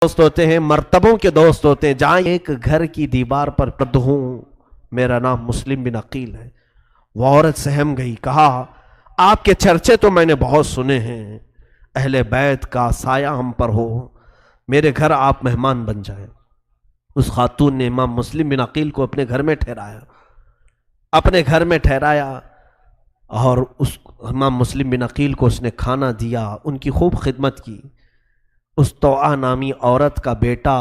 دوست ہوتے ہیں، مرتبوں کے دوست ہوتے ہیں. جہاں ایک گھر کی دیوار پر پرد ہوں میرا نام مسلم بن عقیل ہے. وہ عورت سہم گئی. کہا آپ کے چرچے تو میں نے بہت سنے ہیں، اہل بیت کا سایہ ہم پر ہو، میرے گھر آپ مہمان بن جائیں. اس خاتون نے امام مسلم بن عقیل کو اپنے گھر میں ٹھہرایا اور اس امام مسلم بن عقیل کو اس نے کھانا دیا، ان کی خوب خدمت کی. اس توعہ نامی عورت کا بیٹا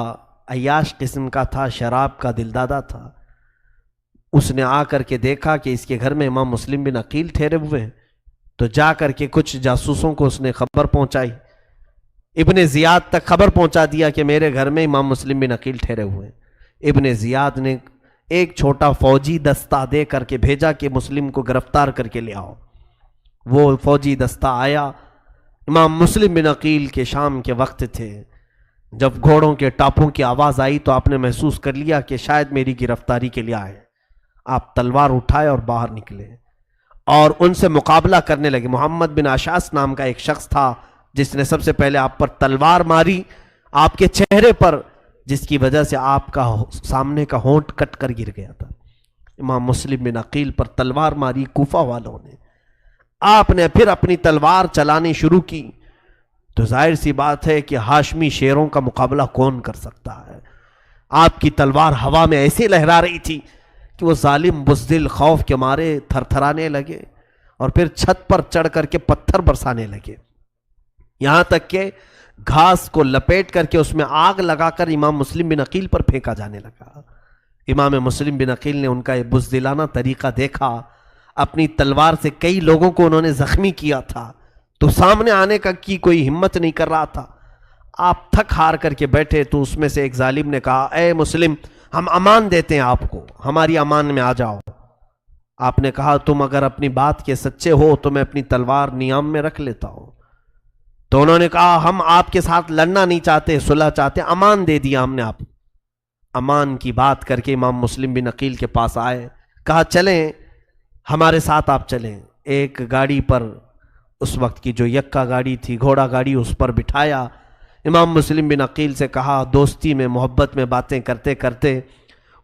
عیاش قسم کا تھا، شراب کا دلدادہ تھا. اس نے آ کر کے دیکھا کہ اس کے گھر میں امام مسلم بن عقیل ٹھہرے ہوئے ہیں، تو جا کر کے کچھ جاسوسوں کو اس نے خبر پہنچائی. ابن زیاد تک خبر پہنچا دیا کہ میرے گھر میں امام مسلم بن عقیل ٹھہرے ہوئے ہیں. ابن زیاد نے ایک چھوٹا فوجی دستہ دے کر کے بھیجا کہ مسلم کو گرفتار کر کے لے آؤ. وہ فوجی دستہ آیا. امام مسلم بن عقیل کے شام کے وقت تھے. جب گھوڑوں کے ٹاپوں کی آواز آئی تو آپ نے محسوس کر لیا کہ شاید میری گرفتاری کے لیے آئے. آپ تلوار اٹھائے اور باہر نکلے اور ان سے مقابلہ کرنے لگے. محمد بن اشعث نام کا ایک شخص تھا جس نے سب سے پہلے آپ پر تلوار ماری، آپ کے چہرے پر، جس کی وجہ سے آپ کا سامنے کا ہونٹ کٹ کر گر گیا تھا. امام مسلم بن عقیل پر تلوار ماری کوفہ والوں نے. آپ نے پھر اپنی تلوار چلانی شروع کی تو ظاہر سی بات ہے کہ ہاشمی شیروں کا مقابلہ کون کر سکتا ہے. آپ کی تلوار ہوا میں ایسے لہرا رہی تھی کہ وہ ظالم بزدل خوف کے مارے تھر تھرانے لگے اور پھر چھت پر چڑھ کر کے پتھر برسانے لگے، یہاں تک کہ گھاس کو لپیٹ کر کے اس میں آگ لگا کر امام مسلم بن عقیل پر پھینکا جانے لگا. امام مسلم بن عقیل نے ان کا یہ بزدلانہ طریقہ دیکھا. اپنی تلوار سے کئی لوگوں کو انہوں نے زخمی کیا تھا تو سامنے آنے کی کوئی ہمت نہیں کر رہا تھا. آپ تھک ہار کر کے بیٹھے تو اس میں سے ایک ظالم نے کہا اے مسلم، ہم امان دیتے ہیں آپ کو، ہماری امان میں آ جاؤ. آپ نے کہا تم اگر اپنی بات کے سچے ہو تو میں اپنی تلوار نیام میں رکھ لیتا ہوں. تو انہوں نے کہا ہم آپ کے ساتھ لڑنا نہیں چاہتے، صلح چاہتے، امان دے دیا ہم نے آپ. امان کی بات کر کے امام مسلم بن عقیل کے پاس آئے. کہا چلیں ہمارے ساتھ آپ چلیں. ایک گاڑی پر، اس وقت کی جو یکا گاڑی تھی، گھوڑا گاڑی، اس پر بٹھایا. امام مسلم بن عقیل سے کہا، دوستی میں محبت میں باتیں کرتے کرتے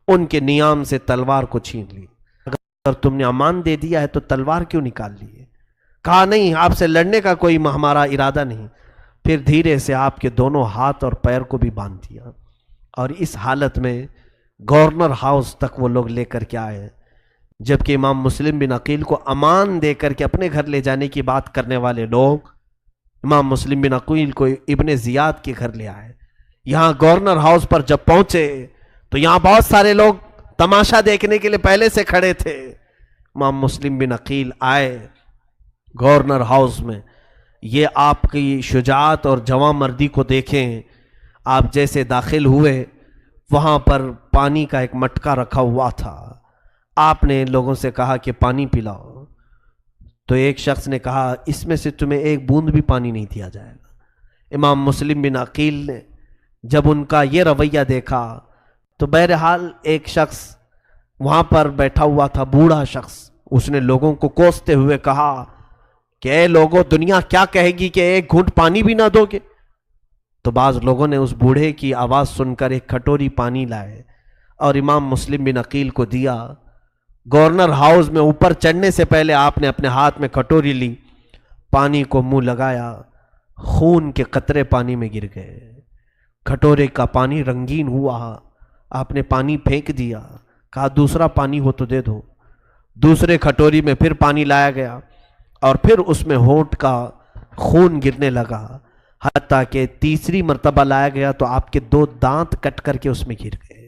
ان کے نیام سے تلوار کو چھین لی. اگر تم نے امان دے دیا ہے تو تلوار کیوں نکال لی ہے؟ کہا نہیں، آپ سے لڑنے کا کوئی ہمارا ارادہ نہیں. پھر دھیرے سے آپ کے دونوں ہاتھ اور پیر کو بھی باندھ دیا اور اس حالت میں گورنر ہاؤس تک وہ لوگ لے کر کے آئے. جبکہ امام مسلم بن عقیل کو امان دے کر کے اپنے گھر لے جانے کی بات کرنے والے لوگ امام مسلم بن عقیل کو ابن زیاد کے گھر لے آئے. یہاں گورنر ہاؤس پر جب پہنچے تو یہاں بہت سارے لوگ تماشا دیکھنے کے لیے پہلے سے کھڑے تھے. امام مسلم بن عقیل آئے گورنر ہاؤس میں. یہ آپ کی شجاعت اور جواں مردی کو دیکھیں. آپ جیسے داخل ہوئے وہاں پر پانی کا ایک مٹکا رکھا ہوا تھا. آپ نے لوگوں سے کہا کہ پانی پلاؤ. تو ایک شخص نے کہا اس میں سے تمہیں ایک بوند بھی پانی نہیں دیا جائے گا. امام مسلم بن عقیل نے جب ان کا یہ رویہ دیکھا تو بہرحال ایک شخص وہاں پر بیٹھا ہوا تھا، بوڑھا شخص، اس نے لوگوں کو کوستے ہوئے کہا کہ اے لوگوں، دنیا کیا کہے گی کہ ایک گھونٹ پانی بھی نہ دو گے؟ تو بعض لوگوں نے اس بوڑھے کی آواز سن کر ایک کٹوری پانی لائے اور امام مسلم بن عقیل کو دیا. گورنر ہاؤس میں اوپر چڑھنے سے پہلے آپ نے اپنے ہاتھ میں کٹوری لی، پانی کو منہ لگایا، خون کے قطرے پانی میں گر گئے. کٹورے کا پانی رنگین ہوا. آپ نے پانی پھینک دیا. کہا دوسرا پانی ہو تو دے دو. دوسرے کٹوری میں پھر پانی لایا گیا اور پھر اس میں ہونٹ کا خون گرنے لگا، حتیٰ کہ تیسری مرتبہ لایا گیا تو آپ کے 2 دانت کٹ کر کے اس میں گر گئے.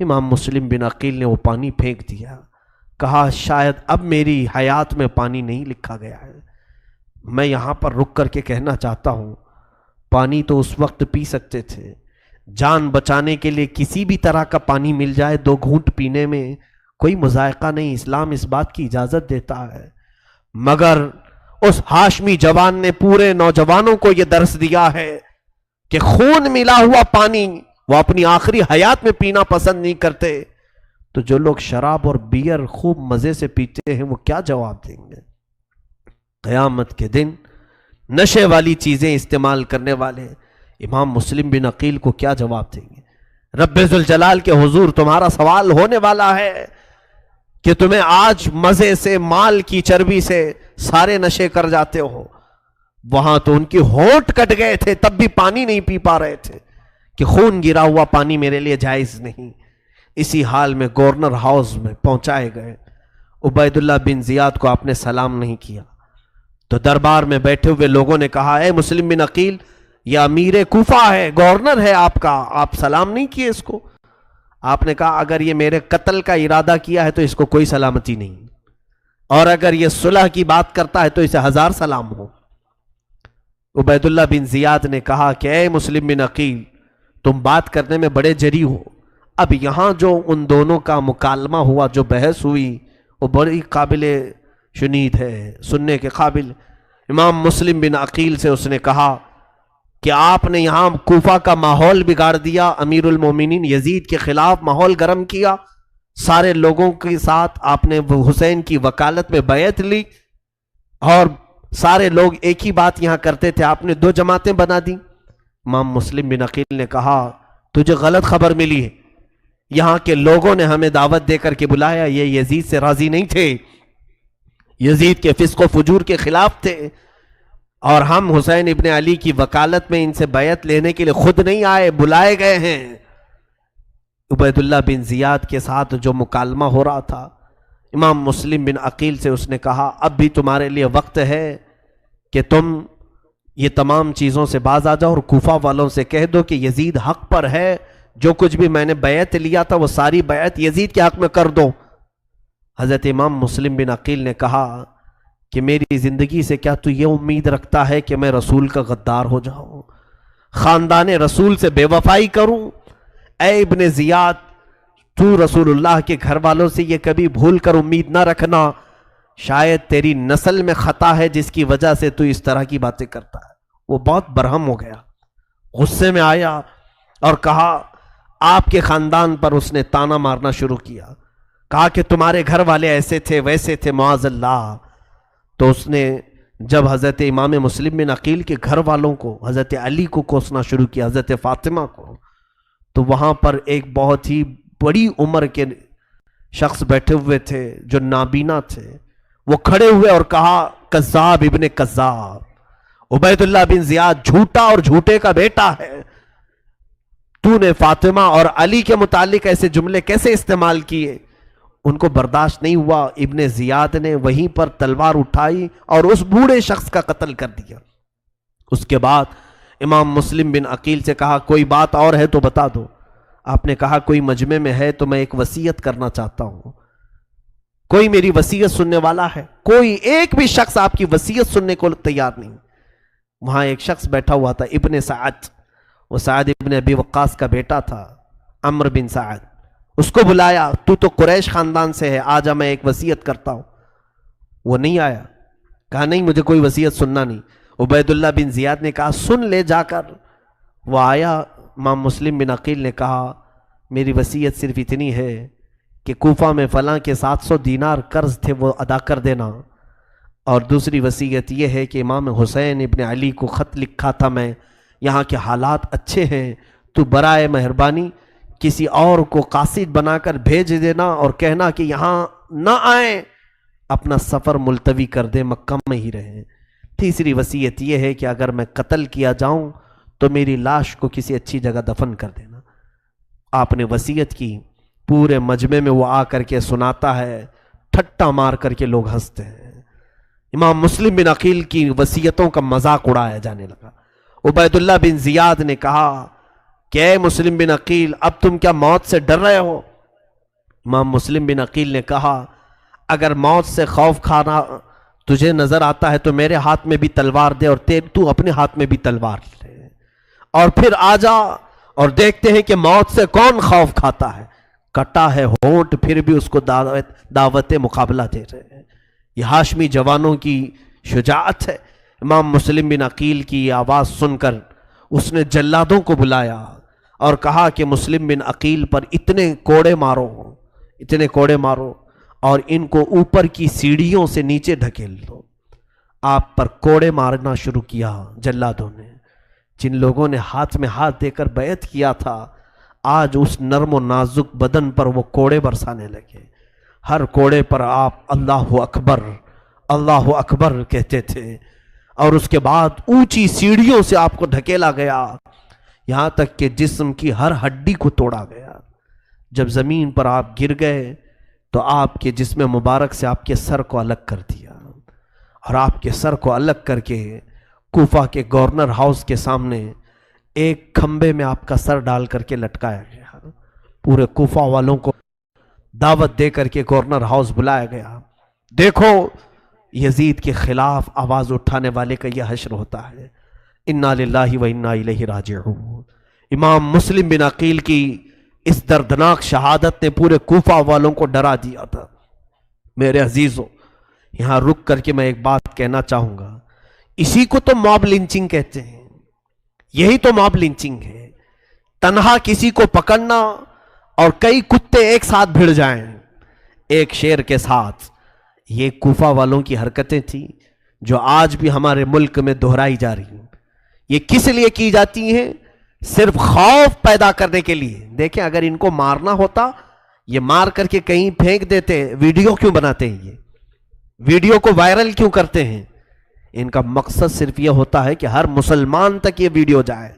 امام مسلم بن عقیل نے وہ پانی پھینک دیا. کہا شاید اب میری حیات میں پانی نہیں لکھا گیا ہے. میں یہاں پر رک کر کے کہنا چاہتا ہوں، پانی تو اس وقت پی سکتے تھے. جان بچانے کے لیے کسی بھی طرح کا پانی مل جائے 2 گھونٹ پینے میں کوئی مذائقہ نہیں. اسلام اس بات کی اجازت دیتا ہے. مگر اس ہاشمی جوان نے پورے نوجوانوں کو یہ درس دیا ہے کہ خون ملا ہوا پانی وہ اپنی آخری حیات میں پینا پسند نہیں کرتے. تو جو لوگ شراب اور بیئر خوب مزے سے پیتے ہیں وہ کیا جواب دیں گے؟ قیامت کے دن نشے والی چیزیں استعمال کرنے والے امام مسلم بن عقیل کو کیا جواب دیں گے؟ رب ذوالجلال کے حضور تمہارا سوال ہونے والا ہے کہ تمہیں آج مزے سے مال کی چربی سے سارے نشے کر جاتے ہو، وہاں تو ان کی ہونٹ کٹ گئے تھے تب بھی پانی نہیں پی پا رہے تھے کہ خون گرا ہوا پانی میرے لیے جائز نہیں۔ اسی حال میں گورنر ہاؤس میں پہنچائے گئے، عبید اللہ بن زیاد کو آپ نے سلام نہیں کیا تو دربار میں بیٹھے ہوئے لوگوں نے کہا اے مسلم بن عقیل، یہ امیر کوفہ ہے، گورنر ہے آپ کا، آپ سلام نہیں کیے اس کو؟ آپ نے کہا اگر یہ میرے قتل کا ارادہ کیا ہے تو اس کو کوئی سلامتی نہیں، اور اگر یہ صلح کی بات کرتا ہے تو اسے 1000 سلام ہو۔ عبید اللہ بن زیاد نے کہا کہ اے مسلم بن عقیل، تم بات کرنے میں بڑے جری ہو، اب یہاں جو ان دونوں کا مکالمہ ہوا، جو بحث ہوئی، وہ بڑی قابل شنید ہے، سننے کے قابل۔ امام مسلم بن عقیل سے اس نے کہا کہ آپ نے یہاں کوفہ کا ماحول بگاڑ دیا، امیر المومنین یزید کے خلاف ماحول گرم کیا، سارے لوگوں کے ساتھ آپ نے حسین کی وکالت میں بیعت لی، اور سارے لوگ ایک ہی بات یہاں کرتے تھے، آپ نے 2 جماعتیں بنا دی۔ امام مسلم بن عقیل نے کہا تجھے غلط خبر ملی ہے، یہاں کے لوگوں نے ہمیں دعوت دے کر کے بلایا، یہ یزید سے راضی نہیں تھے، یزید کے فسق و فجور کے خلاف تھے، اور ہم حسین ابن علی کی وکالت میں ان سے بیعت لینے کے لیے خود نہیں آئے، بلائے گئے ہیں۔ عبید اللہ بن زیاد کے ساتھ جو مکالمہ ہو رہا تھا، امام مسلم بن عقیل سے اس نے کہا اب بھی تمہارے لیے وقت ہے کہ تم یہ تمام چیزوں سے باز آ جاؤ اور کوفہ والوں سے کہہ دو کہ یزید حق پر ہے، جو کچھ بھی میں نے بیعت لیا تھا وہ ساری بیعت یزید کے حق میں کر دو۔ حضرت امام مسلم بن عقیل نے کہا کہ میری زندگی سے کیا تو یہ امید رکھتا ہے کہ میں رسول کا غدار ہو جاؤں، خاندان رسول سے بے وفائی کروں؟ اے ابن زیاد، تو رسول اللہ کے گھر والوں سے یہ کبھی بھول کر امید نہ رکھنا، شاید تیری نسل میں خطا ہے جس کی وجہ سے تو اس طرح کی باتیں کرتا ہے۔ وہ بہت برہم ہو گیا، غصے میں آیا اور کہا آپ کے خاندان پر اس نے تانا مارنا شروع کیا، کہا کہ تمہارے گھر والے ایسے تھے ویسے تھے معاذ اللہ۔ تو اس نے جب حضرت امام مسلم بن عقیل کے گھر والوں کو، حضرت علی کو کوسنا شروع کیا، حضرت فاطمہ کو، تو وہاں پر ایک بہت ہی بڑی عمر کے شخص بیٹھے ہوئے تھے جو نابینا تھے، وہ کھڑے ہوئے اور کہا کذاب ابن کذاب، عبید اللہ بن زیاد جھوٹا اور جھوٹے کا بیٹا ہے، تو نے فاطمہ اور علی کے متعلق ایسے جملے کیسے استعمال کیے؟ ان کو برداشت نہیں ہوا، ابن زیاد نے وہیں پر تلوار اٹھائی اور اس بوڑھے شخص کا قتل کر دیا۔ اس کے بعد امام مسلم بن عقیل سے کہا کوئی بات اور ہے تو بتا دو۔ آپ نے کہا کوئی مجمع میں ہے تو میں ایک وصیت کرنا چاہتا ہوں، کوئی میری وصیت سننے والا ہے؟ کوئی ایک بھی شخص آپ کی وصیت سننے کو تیار نہیں۔ وہاں ایک شخص بیٹھا ہوا تھا ابن سعد، وہ سعد ابن ابی وقاص کا بیٹا تھا، عمرو بن سعد۔ اس کو بلایا، تو قریش خاندان سے ہے، آجا میں ایک وصیت کرتا ہوں۔ وہ نہیں آیا، کہا نہیں مجھے کوئی وصیت سننا نہیں۔ عبید اللہ بن زیاد نے کہا سن لے جا کر۔ وہ آیا، امام مسلم بن عقیل نے کہا میری وصیت صرف اتنی ہے کہ کوفہ میں فلاں کے 700 دینار قرض تھے وہ ادا کر دینا، اور دوسری وصیت یہ ہے کہ امام حسین ابن علی کو خط لکھا تھا میں، یہاں کے حالات اچھے ہیں، تو برائے مہربانی کسی اور کو قاصد بنا کر بھیج دینا اور کہنا کہ یہاں نہ آئیں، اپنا سفر ملتوی کر دے، مکہ میں ہی رہیں۔ تیسری وصیت یہ ہے کہ اگر میں قتل کیا جاؤں تو میری لاش کو کسی اچھی جگہ دفن کر دینا۔ آپ نے وصیت کی، پورے مجمع میں وہ آ کر کے سناتا ہے، ٹھٹا مار کر کے لوگ ہنستے ہیں۔ امام مسلم بن عقیل کی وصیتوں کا مذاق اڑایا جانے لگا۔ عبید اللہ بن زیاد نے کہا کہ اے مسلم بن عقیل، اب تم کیا موت سے ڈر رہے ہو؟ امام مسلم بن عقیل نے کہا اگر موت سے خوف کھانا تجھے نظر آتا ہے تو میرے ہاتھ میں بھی تلوار دے اور تو اپنے ہاتھ میں بھی تلوار لے، اور پھر آ جا اور دیکھتے ہیں کہ موت سے کون خوف کھاتا ہے۔ کٹا ہے ہونٹ پھر بھی اس کو دعوت مقابلہ دے رہے ہیں۔ یہ ہاشمی جوانوں کی شجاعت ہے۔ امام مسلم بن عقیل کی آواز سن کر اس نے جلادوں کو بلایا اور کہا کہ مسلم بن عقیل پر اتنے کوڑے مارو، اتنے کوڑے مارو، اور ان کو اوپر کی سیڑھیوں سے نیچے ڈھکیل دو۔ آپ پر کوڑے مارنا شروع کیا جلادوں نے، جن لوگوں نے ہاتھ میں ہاتھ دے کر بیعت کیا تھا، آج اس نرم و نازک بدن پر وہ کوڑے برسانے لگے۔ ہر کوڑے پر آپ اللہ اکبر کہتے تھے، اور اس کے بعد اونچی سیڑھیوں سے آپ کو ڈھکیلا گیا، یہاں تک کہ جسم کی ہر ہڈی کو توڑا گیا۔ جب زمین پر آپ گر گئے تو آپ کے جسم مبارک سے آپ کے سر کو الگ کر دیا، اور آپ کے سر کو الگ کر کے کوفہ کے گورنر ہاؤس کے سامنے ایک کھمبے میں آپ کا سر ڈال کر کے لٹکایا گیا۔ پورے کوفہ والوں کو دعوت دے کر کے گورنر ہاؤس بلایا گیا۔ دیکھو یزید کے خلاف آواز اٹھانے والے کا یہ حشر ہوتا ہے۔ انا للہ و انا الیہ راجعون۔ امام مسلم بن عقیل کی اس دردناک شہادت نے پورے کوفہ والوں کو ڈرا دیا تھا۔ میرے عزیزوں، یہاں رک کر کے میں ایک بات کہنا چاہوں گا، اسی کو تو موب لنچنگ کہتے ہیں، یہی تو موب لنچنگ ہے۔ تنہا کسی کو پکڑنا اور کئی کتے ایک ساتھ بھیڑ جائیں ایک شیر کے ساتھ، یہ کوفہ والوں کی حرکتیں تھیں جو آج بھی ہمارے ملک میں دہرائی جا رہی ہیں۔ یہ کس لیے کی جاتی ہیں؟ صرف خوف پیدا کرنے کے لیے۔ دیکھیں اگر ان کو مارنا ہوتا، یہ مار کر کے کہیں پھینک دیتے، ویڈیو کیوں بناتے ہیں؟ یہ ویڈیو کو وائرل کیوں کرتے ہیں؟ ان کا مقصد صرف یہ ہوتا ہے کہ ہر مسلمان تک یہ ویڈیو جائے۔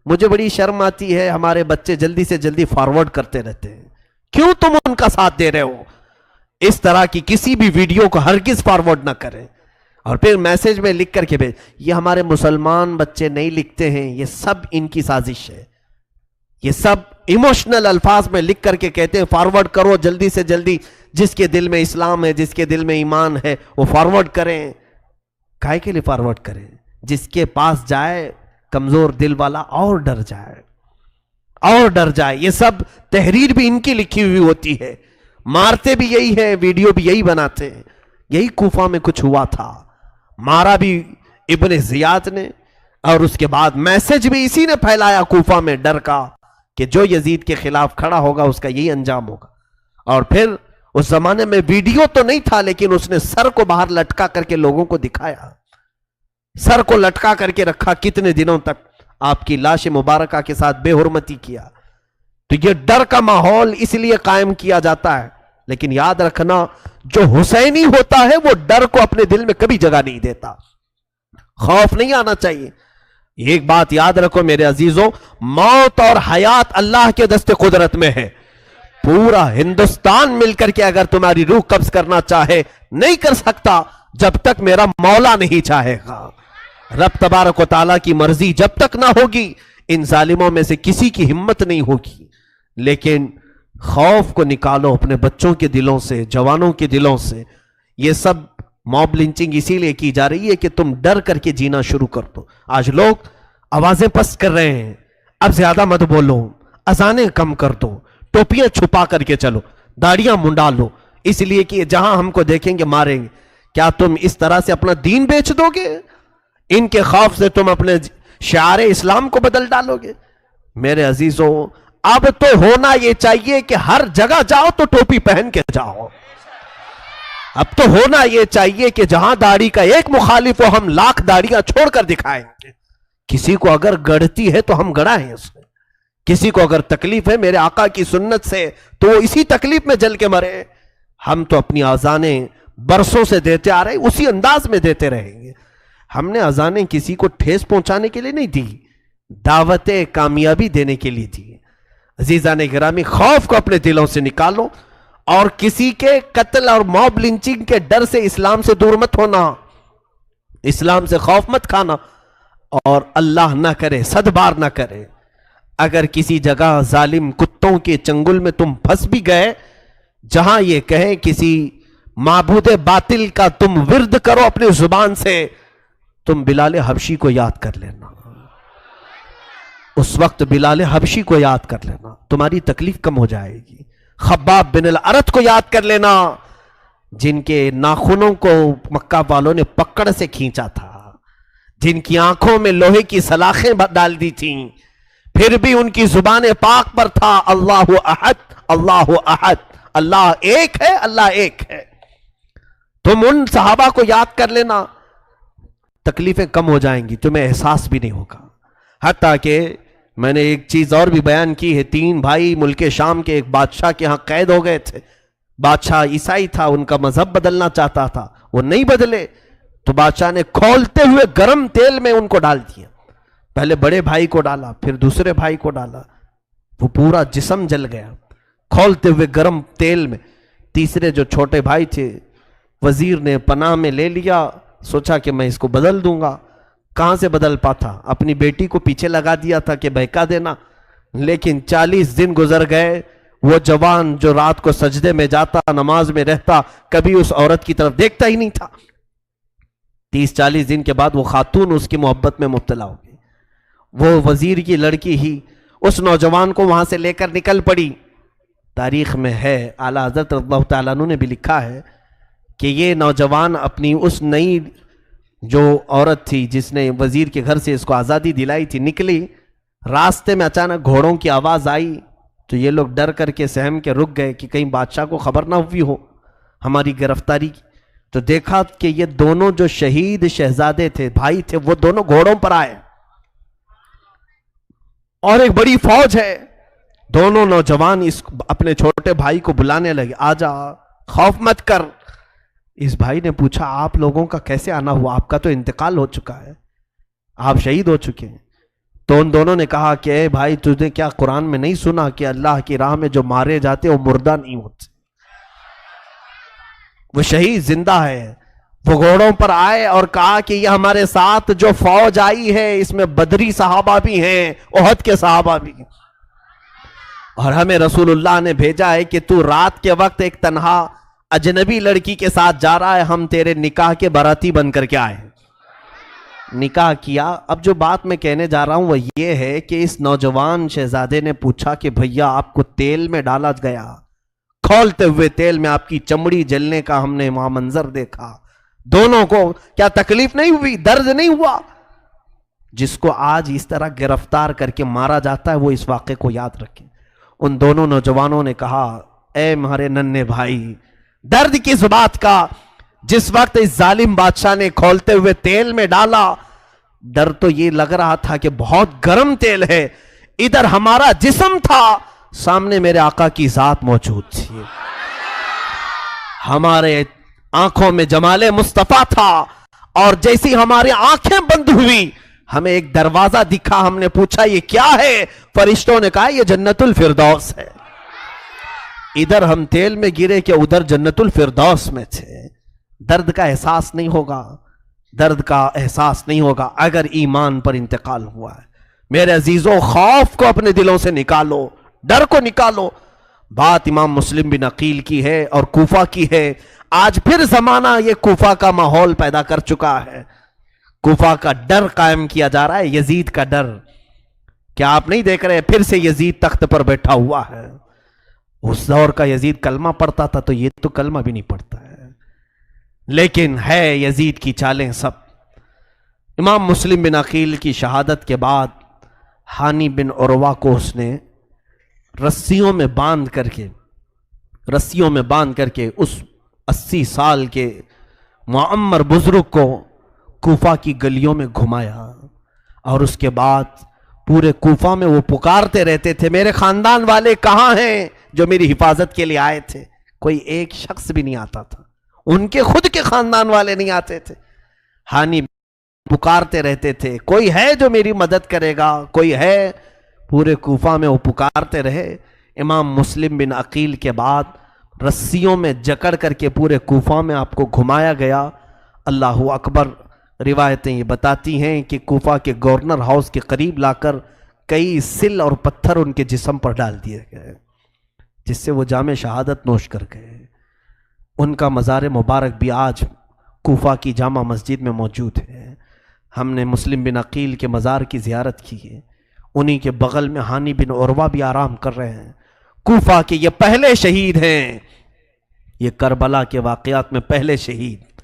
مجھے بڑی شرم آتی ہے، ہمارے بچے جلدی سے جلدی فارورڈ کرتے رہتے ہیں۔ کیوں تم ان کا ساتھ دے رہے ہو؟ اس طرح کی کسی بھی ویڈیو کو ہرگز فارورڈ نہ کریں، اور پھر میسج میں لکھ کر کے بھیج۔ یہ ہمارے مسلمان بچے نہیں لکھتے ہیں، یہ سب ان کی سازش ہے۔ یہ سب ایموشنل الفاظ میں لکھ کر کے کہتے ہیں فارورڈ کرو جلدی سے جلدی، جس کے دل میں اسلام ہے، جس کے دل میں ایمان ہے وہ فارورڈ کریں۔ کائے کے لیے فارورڈ کریں؟ جس کے پاس جائے کمزور دل والا اور ڈر جائے، اور ڈر جائے۔ یہ سب تحریر بھی ان کی لکھی ہوئی ہوتی ہے، مارتے بھی یہی ہے، ویڈیو بھی یہی بناتے ہیں۔ یہی کوفہ میں کچھ ہوا تھا، مارا بھی ابن زیاد نے، اور اس کے بعد میسج بھی اسی نے پھیلایا کوفہ میں، ڈر کا کہ جو یزید کے خلاف کھڑا ہوگا اس کا یہی انجام ہوگا۔ اور پھر اس زمانے میں ویڈیو تو نہیں تھا، لیکن اس نے سر کو باہر لٹکا کر کے لوگوں کو دکھایا، سر کو لٹکا کر کے رکھا، کتنے دنوں تک آپ کی لاش مبارکہ کے ساتھ بے حرمتی کیا۔ تو یہ ڈر کا ماحول اس لیے قائم کیا جاتا ہے، لیکن یاد رکھنا جو حسینی ہوتا ہے وہ ڈر کو اپنے دل میں کبھی جگہ نہیں دیتا، خوف نہیں آنا چاہیے۔ ایک بات یاد رکھو میرے عزیزوں، موت اور حیات اللہ کے دست قدرت میں ہے۔ پورا ہندوستان مل کر کے اگر تمہاری روح قبض کرنا چاہے نہیں کر سکتا جب تک میرا مولا نہیں چاہے گا۔ رب تبارک و تعالیٰ کی مرضی جب تک نہ ہوگی ان ظالموں میں سے کسی کی ہمت نہیں ہوگی۔ لیکن خوف کو نکالو اپنے بچوں کے دلوں سے، جوانوں کے دلوں سے۔ یہ سب موب لنچنگ اسی لیے کی جا رہی ہے کہ تم ڈر کر کے جینا شروع کر دو۔ آج لوگ آوازیں پست کر رہے ہیں، اب زیادہ مت بولو، اذانیں کم کر دو، ٹوپیاں چھپا کر کے چلو، داڑیاں منڈا لو، اس لیے کہ جہاں ہم کو دیکھیں گے ماریں گے۔ کیا تم اس طرح سے اپنا دین بیچ دو گے؟ ان کے خوف سے تم اپنے شعار اسلام کو بدل ڈالو گے؟ میرے عزیزوں، اب تو ہونا یہ چاہیے کہ ہر جگہ جاؤ تو ٹوپی پہن کے جاؤ۔ اب تو ہونا یہ چاہیے کہ جہاں داڑھی کا ایک مخالف ہو ہم لاکھ داڑیاں چھوڑ کر دکھائیں گے۔ کسی کو اگر گڑتی ہے تو ہم گڑائیں اس میں، کسی کو اگر تکلیف ہے میرے آقا کی سنت سے تو وہ اسی تکلیف میں جل کے مرے۔ ہم تو اپنی اذانیں برسوں سے دیتے آ رہے، اسی انداز میں دیتے رہیں گے۔ ہم نے اذانیں کسی کو ٹھیس پہنچانے کے لیے نہیں دی، دعوت کامیابی دینے کے لیے دی۔ عزیزان گرامی، خوف کو اپنے دلوں سے نکالو، اور کسی کے قتل اور موب لنچنگ کے ڈر سے اسلام سے دور مت ہونا، اسلام سے خوف مت کھانا، اور اللہ نہ کرے، صد بار نہ کرے، اگر کسی جگہ ظالم کتوں کے چنگل میں تم پھنس بھی گئے، جہاں یہ کہیں کسی معبود باطل کا تم ورد کرو اپنی زبان سے، تم بلال حبشی کو یاد کر لینا، اس وقت بلال حبشی کو یاد کر لینا، تمہاری تکلیف کم ہو جائے گی۔ خباب بن الارت کو یاد کر لینا، جن کے ناخنوں کو مکہ والوں نے پکڑ سے کھینچا تھا، جن کی آنکھوں میں لوہے کی سلاخیں ڈال دی تھیں، پھر بھی ان کی زبان پاک پر تھا اللہ احد، اللہ احد، اللہ ایک ہے، اللہ ایک ہے۔ تم ان صحابہ کو یاد کر لینا، تکلیفیں کم ہو جائیں گی، تمہیں احساس بھی نہیں ہوگا۔ حتیٰ کہ میں نے ایک چیز اور بھی بیان کی ہے، 3 بھائی ملک شام کے ایک بادشاہ کے ہاں قید ہو گئے تھے. بادشاہ عیسائی تھا، ان کا مذہب بدلنا چاہتا تھا، وہ نہیں بدلے تو بادشاہ نے کھولتے ہوئے گرم تیل میں ان کو ڈال دیا. پہلے بڑے بھائی کو ڈالا، پھر دوسرے بھائی کو ڈالا، وہ پورا جسم جل گیا کھولتے ہوئے گرم تیل میں. تیسرے جو چھوٹے بھائی تھے، وزیر نے پناہ میں لے لیا، سوچا کہ میں اس کو بدل دوں گا. کہاں سے بدل پاتا، اپنی بیٹی کو پیچھے لگا دیا تھا کہ بہکا دینا. لیکن 40 دن گزر گئے، وہ جوان جو رات کو سجدے میں جاتا، نماز میں رہتا، کبھی اس عورت کی طرف دیکھتا ہی نہیں تھا. 30-40 دن کے بعد وہ خاتون اس کی محبت میں مبتلا ہو گئی. وہ وزیر کی لڑکی ہی اس نوجوان کو وہاں سے لے کر نکل پڑی. تاریخ میں ہے، اعلیٰ حضرت رضی اللہ تعالیٰ عنہ نے بھی لکھا ہے کہ یہ نوجوان اپنی اس نئی جو عورت تھی جس نے وزیر کے گھر سے اس کو آزادی دلائی تھی، نکلی، راستے میں اچانک گھوڑوں کی آواز آئی تو یہ لوگ ڈر کر کے سہم کے رک گئے کہ کہیں بادشاہ کو خبر نہ ہوئی ہو ہماری گرفتاری کی. تو دیکھا کہ یہ دونوں جو شہید شہزادے تھے، بھائی تھے، وہ دونوں گھوڑوں پر آئے اور ایک بڑی فوج ہے. دونوں نوجوان اپنے چھوٹے بھائی کو بلانے لگے، آجا، خوف مت کر. اس بھائی نے پوچھا، آپ لوگوں کا کیسے آنا ہوا؟ آپ کا تو انتقال ہو چکا ہے، آپ شہید ہو چکے ہیں. تو ان دونوں نے کہا کہ اے بھائی، تجھے کیا قرآن میں نہیں سنا کہ اللہ کی راہ میں جو مارے جاتے وہ مردہ نہیں ہوتے، وہ شہید زندہ ہے. وہ گھوڑوں پر آئے اور کہا کہ یہ ہمارے ساتھ جو فوج آئی ہے اس میں بدری صحابہ بھی ہیں، احد کے صحابہ بھی ہیں، اور ہمیں رسول اللہ نے بھیجا ہے کہ تو رات کے وقت ایک تنہا اجنبی لڑکی کے ساتھ جا رہا ہے، ہم تیرے نکاح کے باراتی بن کر کے آئے. نکاح کیا. اب جو بات میں کہنے جا رہا ہوں وہ یہ ہے کہ اس نوجوان شہزادے نے پوچھا کہ بھیا آپ کو تیل میں ڈالا گیا، کھولتے ہوئے تیل میں آپ کی چمڑی جلنے کا ہم نے وہاں منظر دیکھا، دونوں کو کیا تکلیف نہیں ہوئی، درد نہیں ہوا؟ جس کو آج اس طرح گرفتار کر کے مارا جاتا ہے وہ اس واقعے کو یاد رکھے. ان دونوں نوجوانوں نے کہا، اے ہمارے ننھے بھائی، درد کس بات کا؟ جس وقت اس ظالم بادشاہ نے کھولتے ہوئے تیل میں ڈالا، ڈر تو یہ لگ رہا تھا کہ بہت گرم تیل ہے، ادھر ہمارا جسم تھا، سامنے میرے آقا کی ذات موجود تھی، ہمارے آنکھوں میں جمال مصطفیٰ تھا، اور جیسی ہماری آنکھیں بند ہوئی ہمیں ایک دروازہ دکھا. ہم نے پوچھا یہ کیا ہے؟ فرشتوں نے کہا یہ جنت الفردوس ہے. ادھر ہم تیل میں گرے کہ ادھر جنت الفردوس میں تھے. درد کا احساس نہیں ہوگا، درد کا احساس نہیں ہوگا اگر ایمان پر انتقال ہوا ہے. میرے عزیزوں، خوف کو اپنے دلوں سے نکالو، ڈر کو نکالو. بات امام مسلم بن عقیل کی ہے اور کوفہ کی ہے. آج پھر زمانہ یہ کوفہ کا ماحول پیدا کر چکا ہے، کوفہ کا ڈر قائم کیا جا رہا ہے، یزید کا ڈر. کیا آپ نہیں دیکھ رہے پھر سے یزید تخت پر بیٹھا ہوا ہے؟ اس دور کا یزید کلمہ پڑھتا تھا، تو یہ تو کلمہ بھی نہیں پڑھتا ہے، لیکن ہے یزید کی چالیں سب. امام مسلم بن عقیل کی شہادت کے بعد ہانی بن عروہ کو اس نے رسیوں میں باندھ کر کے اس 80 سال کے معمر بزرگ کو کوفہ کی گلیوں میں گھمایا، اور اس کے بعد پورے کوفہ میں وہ پکارتے رہتے تھے، میرے خاندان والے کہاں ہیں جو میری حفاظت کے لیے آئے تھے؟ کوئی ایک شخص بھی نہیں آتا تھا، ان کے خود کے خاندان والے نہیں آتے تھے. ہانی پکارتے رہتے تھے، کوئی ہے جو میری مدد کرے گا، کوئی ہے؟ پورے کوفہ میں وہ پکارتے رہے. امام مسلم بن عقیل کے بعد رسیوں میں جکڑ کر کے پورے کوفہ میں آپ کو گھمایا گیا. اللہ اکبر. روایتیں یہ بتاتی ہیں کہ کوفہ کے گورنر ہاؤس کے قریب لا کر کئی سل اور پتھر ان کے جسم پر ڈال دیے گئے، جس سے وہ جام شہادت نوش کر گئے. ان کا مزار مبارک بھی آج کوفہ کی جامع مسجد میں موجود ہے. ہم نے مسلم بن عقیل کے مزار کی زیارت کی ہے. انہی کے بغل میں ہانی بن عروہ بھی آرام کر رہے ہیں. کوفہ کے یہ پہلے شہید ہیں، یہ کربلا کے واقعات میں پہلے شہید.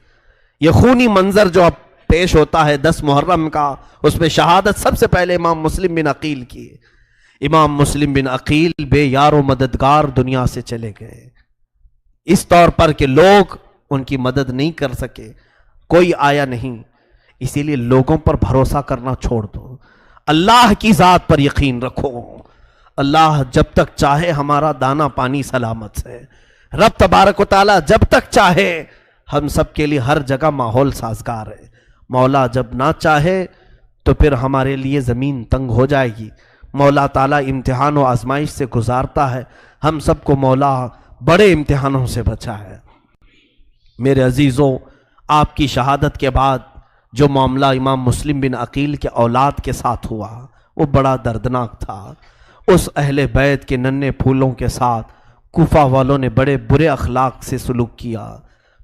یہ خونی منظر جو اب پیش ہوتا ہے 10 محرم کا، اس میں شہادت سب سے پہلے امام مسلم بن عقیل کی. امام مسلم بن عقیل بے یار و مددگار دنیا سے چلے گئے، اس طور پر کہ لوگ ان کی مدد نہیں کر سکے، کوئی آیا نہیں. اسی لیے لوگوں پر بھروسہ کرنا چھوڑ دو. اللہ کی ذات پر یقین رکھو، اللہ جب تک چاہے ہمارا دانا پانی سلامت ہے، رب تبارک و تعالیٰ جب تک چاہے ہم سب کے لیے ہر جگہ ماحول سازگار ہے، مولا جب نہ چاہے تو پھر ہمارے لیے زمین تنگ ہو جائے گی۔ مولا تعالیٰ امتحان و آزمائش سے گزارتا ہے، ہم سب کو مولا بڑے امتحانوں سے بچا ہے۔ میرے عزیزوں، آپ کی شہادت کے بعد جو معاملہ امام مسلم بن عقیل کے اولاد کے ساتھ ہوا وہ بڑا دردناک تھا۔ اس اہل بیت کے ننھے پھولوں کے ساتھ کوفہ والوں نے بڑے برے اخلاق سے سلوک کیا،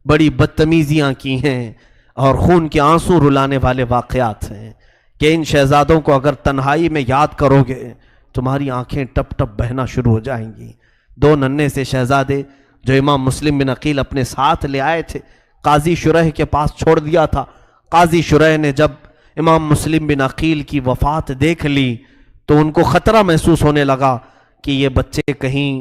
بڑی بدتمیزیاں کی ہیں، اور خون کے آنسو رلانے والے واقعات ہیں کہ ان شہزادوں کو اگر تنہائی میں یاد کرو گے تمہاری آنکھیں ٹپ ٹپ بہنا شروع ہو جائیں گی۔ دو ننھے سے شہزادے جو امام مسلم بن عقیل اپنے ساتھ لے آئے تھے، قاضی شریح کے پاس چھوڑ دیا تھا۔ قاضی شریح نے جب امام مسلم بن عقیل کی وفات دیکھ لی تو ان کو خطرہ محسوس ہونے لگا کہ یہ بچے کہیں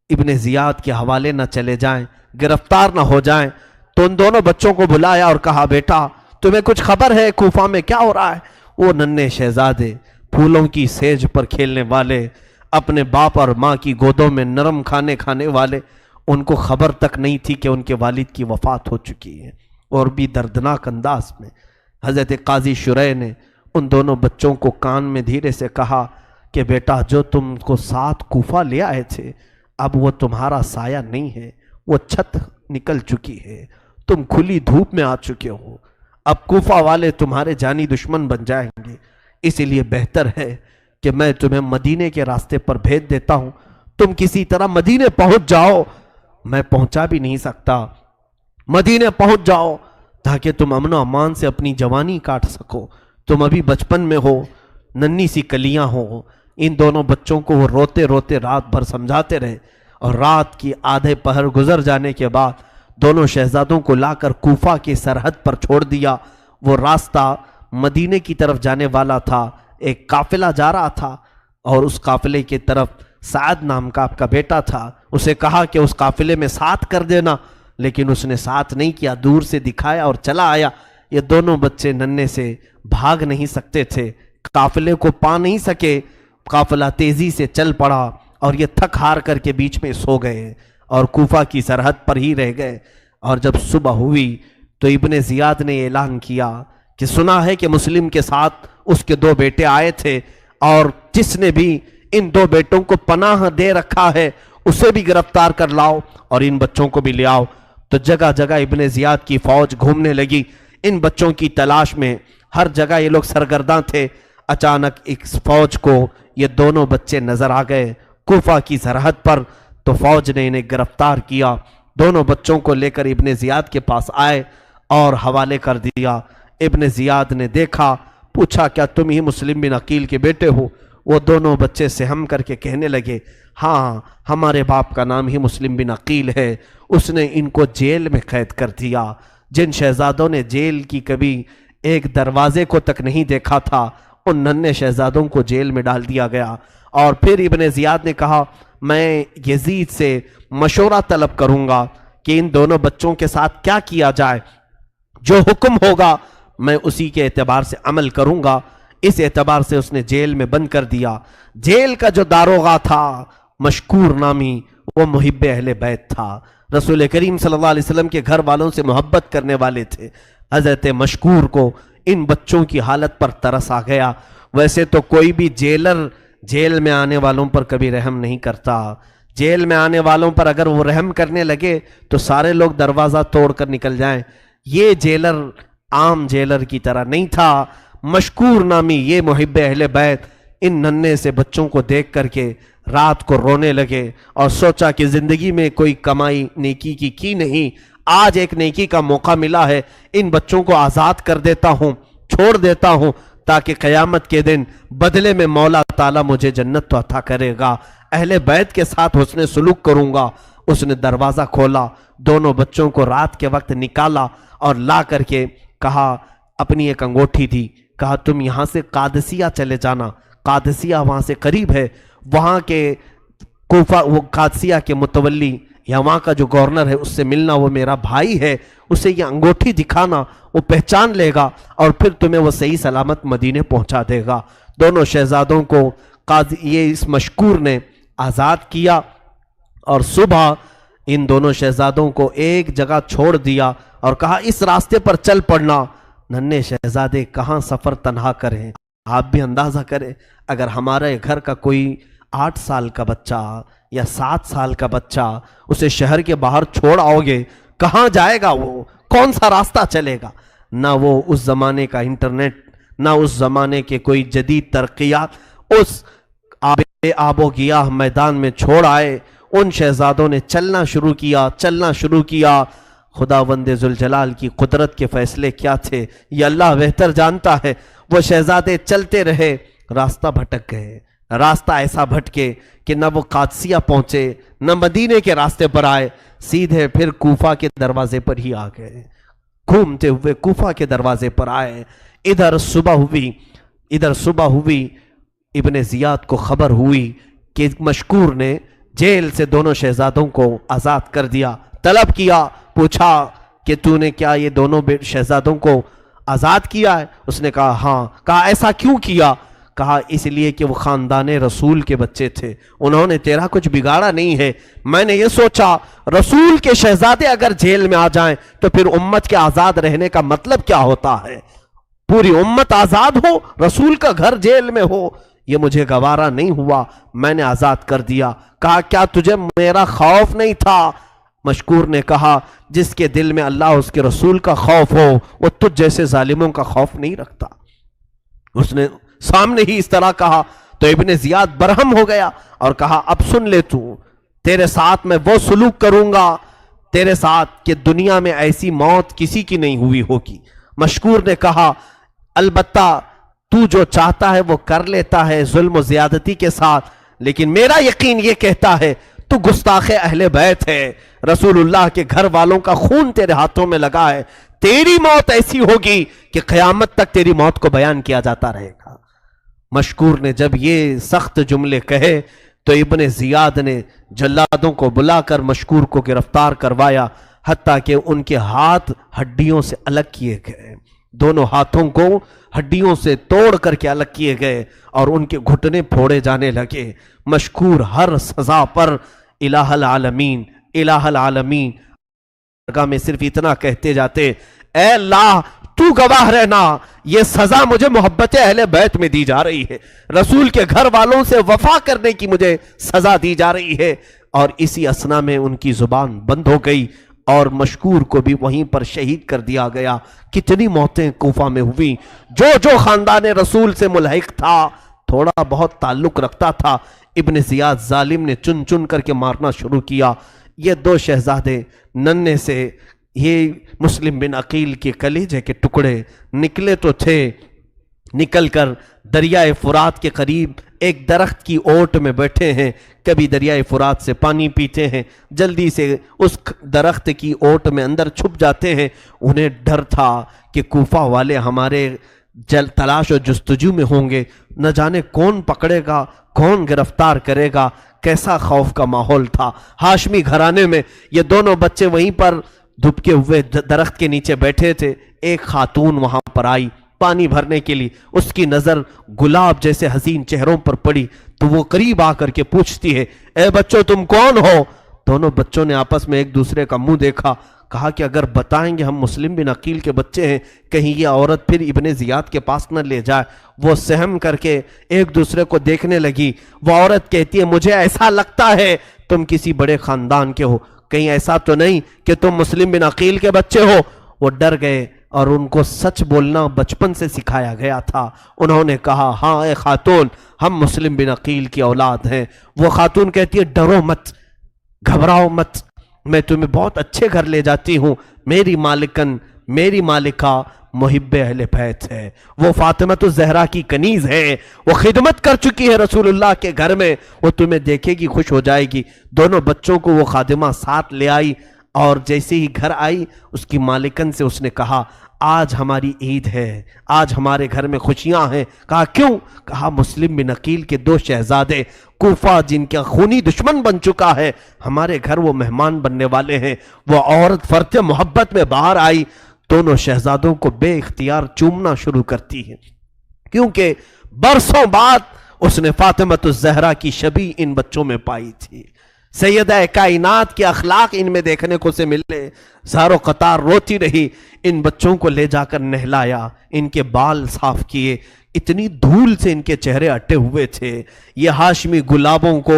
ابن زیاد کے حوالے نہ چلے جائیں، گرفتار نہ ہو جائیں۔ تو ان دونوں بچوں کو بلایا اور کہا، بیٹا تمہیں کچھ خبر ہے کوفہ میں کیا ہو رہا ہے؟ وہ ننھے شہزادے پھولوں کی سیج پر کھیلنے والے، اپنے باپ اور ماں کی گودوں میں نرم کھانے والے، ان کو خبر تک نہیں تھی کہ ان کے والد کی وفات ہو چکی ہے۔ اور بھی دردناک انداز میں حضرت قاضی شریح نے ان دونوں بچوں کو کان میں دھیرے سے کہا کہ بیٹا جو تم کو ساتھ کوفہ لے آئے تھے اب وہ تمہارا سایہ نہیں ہے، وہ چھت نکل چکی ہے، تم کھلی دھوپ میں آ چکے ہو، اب کوفہ والے تمہارے جانی دشمن بن جائیں گے، اسی لیے بہتر ہے کہ میں تمہیں مدینے کے راستے پر بھیج دیتا ہوں، تم کسی طرح مدینے پہنچ جاؤ، میں پہنچا بھی نہیں سکتا، مدینے پہنچ جاؤ تاکہ تم امن و امان سے اپنی جوانی کاٹ سکو، تم ابھی بچپن میں ہو، ننھی سی کلیاں ہو۔ ان دونوں بچوں کو وہ روتے روتے رات بھر سمجھاتے رہے، اور رات کی آدھے پہر گزر جانے کے بعد دونوں شہزادوں کو لا کر کوفہ کی سرحد پر چھوڑ دیا۔ وہ راستہ مدینے کی طرف جانے والا تھا، ایک قافلہ جا رہا تھا، اور اس قافلے کی طرف سعد نام کا آپ کا بیٹا تھا، اسے کہا کہ اس قافلے میں ساتھ کر دینا، لیکن اس نے ساتھ نہیں کیا، دور سے دکھایا اور چلا آیا۔ یہ دونوں بچے ننھے سے بھاگ نہیں سکتے تھے، قافلے کو پا نہیں سکے، قافلہ تیزی سے چل پڑا اور یہ تھک ہار کر کے بیچ میں سو گئے اور کوفہ کی سرحد پر ہی رہ گئے۔ اور جب صبح ہوئی تو ابن زیاد نے اعلان کیا کہ سنا ہے کہ مسلم کے ساتھ اس کے دو بیٹے آئے تھے، اور جس نے بھی ان دو بیٹوں کو پناہ دے رکھا ہے اسے بھی گرفتار کر لاؤ اور ان بچوں کو بھی لے آؤ۔ تو جگہ جگہ ابن زیاد کی فوج گھومنے لگی ان بچوں کی تلاش میں، ہر جگہ یہ لوگ سرگرداں تھے۔ اچانک اس فوج کو یہ دونوں بچے نظر آ گئے کوفہ کی سرحد پر، تو فوج نے انہیں گرفتار کیا، دونوں بچوں کو لے کر ابن زیاد کے پاس آئے اور حوالے کر دیا۔ ابن زیاد نے دیکھا، پوچھا کیا تم ہی مسلم بن عقیل کے بیٹے ہو؟ وہ دونوں بچے سہم کر کے کہنے لگے، ہاں ہمارے باپ کا نام ہی مسلم بن عقیل ہے، اس نے ان کو جیل میں قید کر دیا۔ جن شہزادوں نے جیل کی کبھی ایک دروازے کو تک نہیں دیکھا تھا ان ننھے شہزادوں کو جیل میں ڈال دیا گیا۔ اور پھر ابن زیاد نے کہا، میں یزید سے مشورہ طلب کروں گا کہ ان دونوں بچوں کے ساتھ کیا کیا جائے، جو حکم ہوگا میں اسی کے اعتبار سے عمل کروں گا۔ اس اعتبار سے اس نے جیل میں بند کر دیا۔ جیل کا جو داروغہ تھا مشکور نامی، وہ محب اہل بیت تھا، رسول کریم صلی اللہ علیہ وسلم کے گھر والوں سے محبت کرنے والے تھے۔ حضرت مشکور کو ان بچوں کی حالت پر ترس آ گیا۔ ویسے تو کوئی بھی جیلر جیل میں آنے والوں پر کبھی رحم نہیں کرتا، جیل میں آنے والوں پر اگر وہ رحم کرنے لگے تو سارے لوگ دروازہ توڑ کر نکل جائیں۔ یہ جیلر عام جیلر کی طرح نہیں تھا، مشکور نامی یہ محب اہل بیت ان ننھے سے بچوں کو دیکھ کر کے رات کو رونے لگے اور سوچا کہ زندگی میں کوئی کمائی نیکی کی نہیں، آج ایک نیکی کا موقع ملا ہے، ان بچوں کو آزاد کر دیتا ہوں، چھوڑ دیتا ہوں، تاکہ قیامت کے دن بدلے میں مولا تعالیٰ مجھے جنت تو عطا کرے گا، اہل بیت کے ساتھ حسن سلوک کروں گا۔ اس نے دروازہ کھولا، دونوں بچوں کو رات کے وقت نکالا اور لا کر کے کہا، اپنی ایک انگوٹھی دی، کہا تم یہاں سے قادسیہ چلے جانا، قادسیہ وہاں سے قریب ہے، وہاں کے کوفہ وہ قادسیہ کے متولی یا وہاں کا جو گورنر ہے اس سے ملنا، وہ میرا بھائی ہے، اسے یہ انگوٹھی دکھانا، وہ پہچان لے گا اور پھر تمہیں وہ صحیح سلامت مدینے پہنچا دے گا۔ دونوں شہزادوں کو قاضی اس مشکور نے آزاد کیا، اور صبح ان دونوں شہزادوں کو ایک جگہ چھوڑ دیا اور کہا اس راستے پر چل پڑنا۔ ننھے شہزادے کہاں سفر تنہا کریں؟ آپ بھی اندازہ کریں، اگر ہمارے گھر کا کوئی 8 سال کا بچہ یا 7 سال کا بچہ اسے شہر کے باہر چھوڑ آؤ گے، کہاں جائے گا؟ وہ کون سا راستہ چلے گا؟ نہ وہ اس زمانے کا انٹرنیٹ، نہ اس زمانے کے کوئی جدید ترقیات اس آب و گیاہ میدان میں چھوڑ آئے۔ ان شہزادوں نے چلنا شروع کیا۔ خداوند ذوالجلال کی قدرت کے فیصلے کیا تھے یہ اللہ بہتر جانتا ہے۔ وہ شہزادے چلتے رہے، راستہ بھٹک گئے، راستہ ایسا بھٹکے کہ نہ وہ قادسیہ پہنچے نہ مدینے کے راستے پر آئے، سیدھے پھر کوفہ کے دروازے پر ہی آ گئے، گھومتے ہوئے کوفہ کے دروازے پر آئے۔ ادھر صبح ہوئی، ابن زیاد کو خبر ہوئی کہ مشکور نے جیل سے دونوں شہزادوں کو آزاد کر دیا۔ طلب کیا، پوچھا کہ تو نے کیا یہ دونوں شہزادوں کو آزاد کیا ہے؟ اس نے کہا ہاں۔ کہا ایسا کیوں کیا؟ کہا اس لیے کہ وہ خاندان رسول کے بچے تھے، انہوں نے تیرا کچھ بگاڑا نہیں ہے۔ میں نے یہ سوچا رسول کے شہزادے اگر جیل میں آ جائیں تو پھر امت کے آزاد رہنے کا مطلب کیا ہوتا ہے؟ پوری امت آزاد ہو، رسول کا گھر جیل میں ہو، یہ مجھے گوارا نہیں ہوا، میں نے آزاد کر دیا۔ کہا کیا تجھے میرا خوف نہیں تھا؟ مشکور نے کہا جس کے دل میں اللہ اس کے رسول کا خوف ہو وہ تجھ جیسے ظالموں کا خوف نہیں رکھتا۔ اس نے سامنے ہی اس طرح کہا تو ابن زیاد برہم ہو گیا اور کہا اب سن لے تو، تیرے ساتھ میں وہ سلوک کروں گا تیرے ساتھ کہ دنیا میں ایسی موت کسی کی نہیں ہوئی ہوگی۔ مشکور نے کہا البتہ تو جو چاہتا ہے وہ کر لیتا ہے ظلم و زیادتی کے ساتھ، لیکن میرا یقین یہ کہتا ہے تو گستاخ اہل بیت ہے، رسول اللہ کے گھر والوں کا خون تیرے ہاتھوں میں لگا ہے، تیری موت ایسی ہوگی کہ قیامت تک تیری موت کو بیان کیا جاتا رہے گا۔ مشکور نے جب یہ سخت جملے کہے تو ابن زیاد نے جلادوں کو بلا کر مشکور کو گرفتار کروایا، حتیٰ کہ ان کے ہاتھ ہڈیوں سے الگ کیے گئے، دونوں ہاتھوں کو ہڈیوں سے توڑ کر کے الگ کیے گئے اور ان کے گھٹنے پھوڑے جانے لگے۔ مشکور ہر سزا پر الہ العالمین الہ العالمین درگاہ میں صرف اتنا کہتے جاتے، اے اللہ تو گواہ رہنا یہ سزا مجھے محبت اہل بیت میں دی جا رہی ہے، رسول کے گھر والوں سے وفا کرنے کی مجھے سزا دی جا رہی ہے۔ اور اسی اثنا میں ان کی زبان بند ہو گئی اور مشکور کو بھی وہیں پر شہید کر دیا گیا۔ کتنی موتیں کوفہ میں ہوئی، جو خاندان رسول سے ملحق تھا، تھوڑا بہت تعلق رکھتا تھا، ابن زیاد ظالم نے چن چن کر کے مارنا شروع کیا۔ یہ دو شہزادے ننھے سے یہ مسلم بن عقیل کے کلیجے کے ٹکڑے نکلے تو تھے، نکل کر دریائے فرات کے قریب ایک درخت کی اوٹ میں بیٹھے ہیں، کبھی دریائے فرات سے پانی پیتے ہیں، جلدی سے اس درخت کی اوٹ میں اندر چھپ جاتے ہیں۔ انہیں ڈر تھا کہ کوفہ والے ہمارے تلاش و جستجو میں ہوں گے، نہ جانے کون پکڑے گا، کون گرفتار کرے گا۔ کیسا خوف کا ماحول تھا ہاشمی گھرانے میں۔ یہ دونوں بچے وہیں پر دبکے ہوئے درخت کے نیچے بیٹھے تھے، ایک خاتون وہاں پر آئی پانی بھرنے کے لیے، اس کی نظر گلاب جیسے حسین چہروں پر پڑی تو وہ قریب آ کر کے پوچھتی ہے، اے بچوں تم کون ہو؟ دونوں بچوں نے آپس میں ایک دوسرے کا منہ دیکھا، کہا کہ اگر بتائیں گے ہم مسلم بن عقیل کے بچے ہیں، کہیں یہ عورت پھر ابن زیاد کے پاس نہ لے جائے۔ وہ سہم کر کے ایک دوسرے کو دیکھنے لگی۔ وہ عورت کہتی ہے مجھے ایسا لگتا ہے تم کسی بڑے خاندان کے ہو، کہیں ایسا تو نہیں کہ تم مسلم بن عقیل کے بچے ہو؟ وہ ڈر گئے اور ان کو سچ بولنا بچپن سے سکھایا گیا تھا۔ انہوں نے کہا ہاں اے خاتون ہم مسلم بن عقیل کی اولاد ہیں۔ وہ خاتون کہتی ہے ڈرو مت، گھبراؤ مت، میں تمہیں بہت اچھے گھر لے جاتی ہوں، میری مالکن میری مالکہ محب اہل بیت ہے، وہ فاطمۃ الزہرا کی کنیز ہے، وہ خدمت کر چکی ہے رسول اللہ کے گھر میں، وہ تمہیں دیکھے گی خوش ہو جائے گی۔ دونوں بچوں کو وہ خادمہ ساتھ لے آئی اور جیسے ہی گھر آئی اس کی مالکن سے اس نے کہا آج ہماری عید ہے، آج ہمارے گھر میں خوشیاں ہیں۔ کہا کیوں؟ کہا مسلم بن عقیل کے دو شہزادے کوفہ جن کا خونی دشمن بن چکا ہے، ہمارے گھر وہ مہمان بننے والے ہیں۔ وہ عورت فرط محبت میں باہر آئی، دونوں شہزادوں کو بے اختیار چومنا شروع کرتی ہے، کیونکہ برسوں بعد اس نے فاطمۃ الزہرا کی شبیہ ان بچوں میں پائی تھی. سیدہ کائنات کے اخلاق ان میں دیکھنے کو سے ملے. زارو قطار روتی رہی. ان بچوں کو لے جا کر نہلایا, ان کے بال صاف کیے. اتنی دھول سے ان کے چہرے اٹے ہوئے تھے, یہ ہاشمی گلابوں کو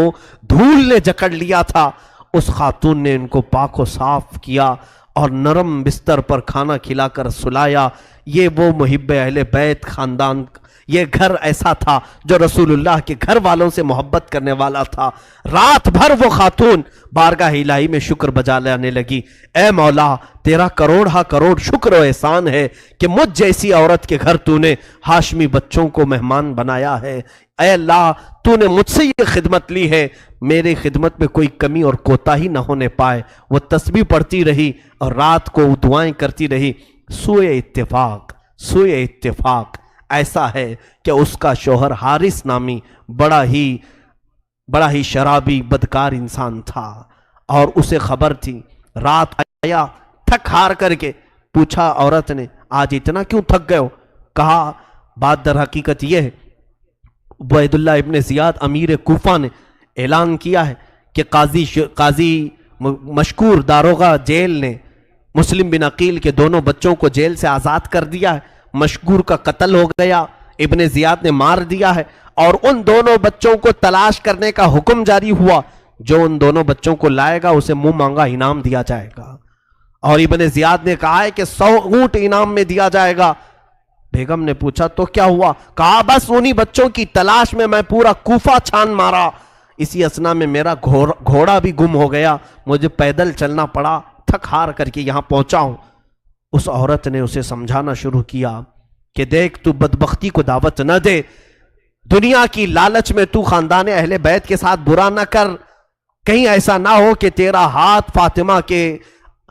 دھول نے جکڑ لیا تھا. اس خاتون نے ان کو پاک و صاف کیا اور نرم بستر پر کھانا کھلا کر سلایا. یہ وہ محب اہل بیت خاندان, یہ گھر ایسا تھا جو رسول اللہ کے گھر والوں سے محبت کرنے والا تھا. رات بھر وہ خاتون بارگاہ الہی میں شکر بجا لانے لگی. اے مولا, تیرا کروڑا کروڑ شکر و احسان ہے کہ مجھ جیسی عورت کے گھر تو نے ہاشمی بچوں کو مہمان بنایا ہے. اے اللہ, تو نے مجھ سے یہ خدمت لی ہے, میرے خدمت میں کوئی کمی اور کوتاہی نہ ہونے پائے. وہ تسبیح پڑھتی رہی اور رات کو دعائیں کرتی رہی. سوئے اتفاق ایسا ہے کہ اس کا شوہر حارث نامی بڑا ہی شرابی بدکار انسان تھا, اور اسے خبر تھی. رات آیا تھک ہار کر کے, پوچھا عورت نے, آج اتنا کیوں تھک گئے ہو؟ کہا, بات در حقیقت یہ ہے, عبیداللہ ابن زیاد امیر کوفہ نے اعلان کیا ہے کہ قاضی مشکور داروغہ جیل نے مسلم بن عقیل کے دونوں بچوں کو جیل سے آزاد کر دیا ہے. مشکور کا قتل ہو گیا, ابن زیاد نے مار دیا ہے, اور ان دونوں بچوں کو تلاش کرنے کا حکم جاری ہوا. جو ان دونوں بچوں کو لائے گا اسے منہ مانگا انعام دیا جائے گا. اور ابن زیاد نے کہا ہے کہ 100 اونٹ انعام میں دیا جائے گا. بیگم نے پوچھا تو کیا ہوا؟ کہا, بس انہی بچوں کی تلاش میں میں پورا کوفہ چھان مارا. اسی اثنا میں میرا گھوڑا بھی گم ہو گیا, مجھے پیدل چلنا پڑا, تھک ہار کر کے یہاں پہنچا ہوں. اس عورت نے اسے سمجھانا شروع کیا کہ دیکھ, تو بدبختی کو دعوت نہ دے, دنیا کی لالچ میں تو خاندان اہل بیت کے ساتھ برا نہ کر. کہیں ایسا نہ ہو کہ تیرا ہاتھ فاطمہ کے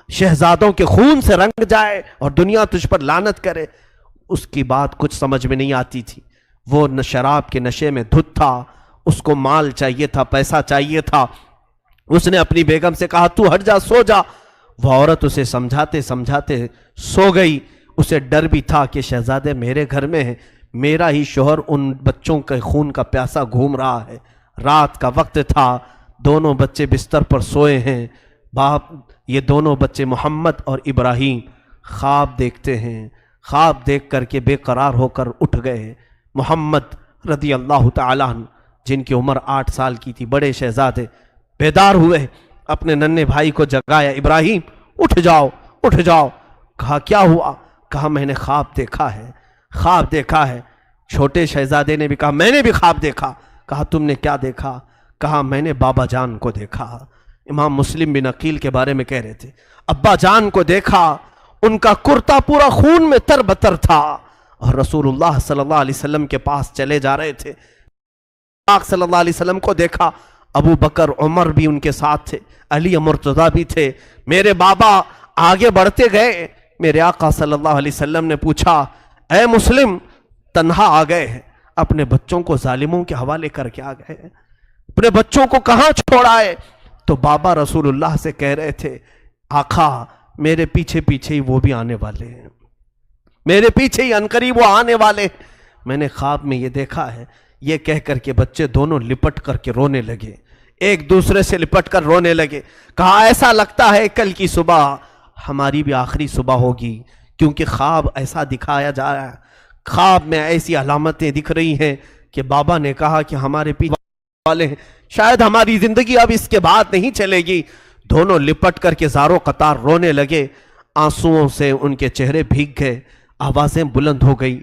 شہزادوں کے خون سے رنگ جائے اور دنیا تجھ پر لعنت کرے. اس کی بات کچھ سمجھ میں نہیں آتی تھی. وہ شراب کے نشے میں دھت تھا, اس کو مال چاہیے تھا, پیسہ چاہیے تھا. اس نے اپنی بیگم سے کہا, تو ہٹ جا, سو جا. وہ عورت اسے سمجھاتے سمجھاتے سو گئی. اسے ڈر بھی تھا کہ شہزادے میرے گھر میں ہیں, میرا ہی شوہر ان بچوں کے خون کا پیاسا گھوم رہا ہے. رات کا وقت تھا, دونوں بچے بستر پر سوئے ہیں. باپ, یہ دونوں بچے محمد اور ابراہیم خواب دیکھتے ہیں. خواب دیکھ کر کے بے قرار ہو کر اٹھ گئے. محمد رضی اللہ تعالیٰ عنہ, جن کی عمر 8 سال کی تھی, بڑے شہزادے, بیدار ہوئے, اپنے ننھے بھائی کو جگایا. ابراہیم, اٹھ جاؤ, اٹھ جاؤ. کہا, کیا ہوا؟ کہا, میں نے خواب دیکھا ہے, خواب دیکھا ہے. چھوٹے شہزادے نے بھی کہا, میں نے بھی خواب دیکھا. کہا, تم نے کیا دیکھا؟ کہا, میں نے بابا جان کو دیکھا. امام مسلم بن عقیل کے بارے میں کہہ رہے تھے, ابا جان کو دیکھا, ان کا کرتا پورا خون میں تر بتر تھا, اور رسول اللہ صلی اللہ علیہ وسلم کے پاس چلے جا رہے تھے. پاک صلی اللہ علیہ وسلم کو دیکھا, ابو بکر عمر بھی ان کے ساتھ تھے, علی مرتضیٰ بھی تھے. میرے بابا آگے بڑھتے گئے. میرے آقا صلی اللہ علیہ وسلم نے پوچھا, اے مسلم, تنہا آ گئے ہیں, اپنے بچوں کو ظالموں کے حوالے کر کے آ گئے ہیں, اپنے بچوں کو کہاں چھوڑا ہے؟ تو بابا رسول اللہ سے کہہ رہے تھے, آقا میرے پیچھے پیچھے ہی وہ بھی آنے والے ہیں, میرے پیچھے ہی عنقریب وہ آنے والے, میں نے خواب میں یہ دیکھا ہے. یہ کہہ کر کے بچے دونوں لپٹ کر کے رونے لگے, ایک دوسرے سے لپٹ کر رونے لگے. کہا, ایسا لگتا ہے کل کی صبح ہماری بھی آخری صبح ہوگی, کیونکہ خواب ایسا دکھایا جا رہا ہے, خواب میں ایسی علامتیں دکھ رہی ہیں کہ بابا نے کہا کہ ہمارے پیچھے والے ہیں, شاید ہماری زندگی اب اس کے بعد نہیں چلے گی. دونوں لپٹ کر کے زاروں قطار رونے لگے. آنسوؤں سے ان کے چہرے بھیگ گئے, آوازیں بلند ہو گئی.